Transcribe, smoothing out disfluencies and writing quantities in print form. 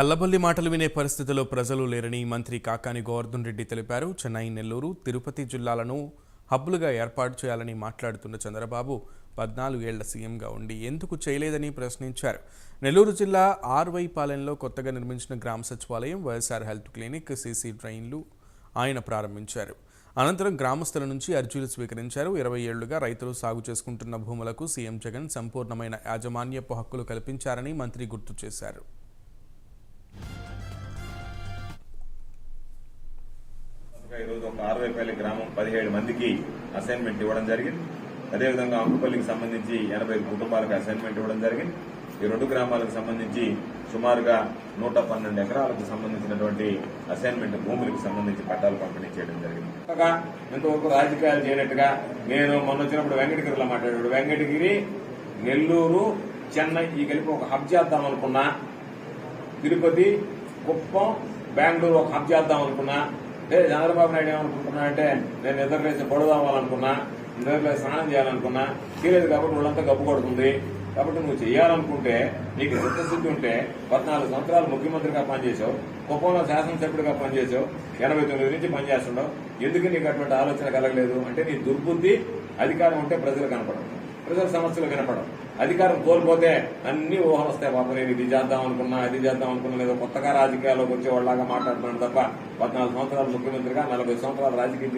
కల్లబొల్లి మాటలు వినే పరిస్థితిలో ప్రజలు లేరని మంత్రి కాకాని గోవర్ధన్ రెడ్డి తెలిపారు. చెన్నై, నెల్లూరు, తిరుపతి జిల్లాలను హబ్బులుగా ఏర్పాటు చేయాలని మాట్లాడుతున్న చంద్రబాబు 14 ఏళ్ల సీఎంగా ఉండి ఎందుకు చేయలేదని ప్రశ్నించారు. నెల్లూరు జిల్లా ఆర్వైపాలెంలో కొత్తగా నిర్మించిన గ్రామ సచివాలయం, వైఎస్ఆర్ హెల్త్ క్లినిక్, సీసీ డ్రైన్లు ఆయన ప్రారంభించారు. అనంతరం గ్రామస్తుల నుంచి అర్జీలు స్వీకరించారు. 20 ఏళ్లుగా రైతులు సాగు చేసుకుంటున్న భూములకు సీఎం జగన్ సంపూర్ణమైన యాజమాన్యపు హక్కులు కల్పించారని మంత్రి గుర్తు చేశారు. ఈరోజు ఒక ఆర్వైపల్లి గ్రామం 17 మందికి అసైన్మెంట్ ఇవ్వడం జరిగింది. అదేవిధంగా అంకుపల్లికి సంబంధించి 80 కుటుంబాలకు అసైన్మెంట్ ఇవ్వడం జరిగింది. ఈ 2 గ్రామాలకు సంబంధించి సుమారుగా 112 ఎకరాలకు సంబంధించినటువంటి అసైన్మెంట్ భూములకు సంబంధించి పట్టాలు పంపిణీ చేయడం జరిగింది. ఇంతవరకు రాజకీయాలు చేయనట్టుగా నేను మొన్న వచ్చినప్పుడు వెంకటగిరిలో మాట్లాడాడు. వెంకటగిరి, నెల్లూరు, చెన్నై ఈ కలిపి ఒక హబ్ చేద్దాం అనుకున్నా, తిరుపతి, కుప్పం, బెంగళూరు ఒక హబ్ చేద్దాం అనుకున్నా. చంద్రబాబు నాయుడు ఏమనుకుంటున్నాడంటే నేను నిద్రలేసి పొడదామాలనుకున్నా, నిద్రలేసి స్నానం చేయాలనుకున్నా, చేయలేదు కాబట్టి వాళ్ళంతా గబ్బు కొడుతుంది. కాబట్టి నువ్వు చేయాలనుకుంటే నీకు చిత్తశుద్ధి ఉంటే 14 సంవత్సరాలు ముఖ్యమంత్రిగా పనిచేసావు, కుప్పంలో శాసనసభ్యుడిగా పనిచేసావు, 89 నుంచి పనిచేస్తున్నావు. ఎందుకు నీకు అటువంటి ఆలోచన కలగలేదు అంటే నీ దుర్బుద్ధి. అధికారం ఉంటే ప్రజలు కనపడవు, ప్రజల సమస్యలు వినపడవు. అధికారం కోల్పోతే అన్ని ఊహలు వస్తాయి. పాప నేను ఇది చేద్దాం అనుకున్నా, అది చేద్దాం అనుకున్నా, లేదో కొత్తగా రాజకీయాల్లోకి వచ్చే వాళ్ళలాగా మాట్లాడుతున్నాను తప్ప 14 సంవత్సరాలు ముఖ్యమంత్రిగా 40 సంవత్సరాలు రాజకీయ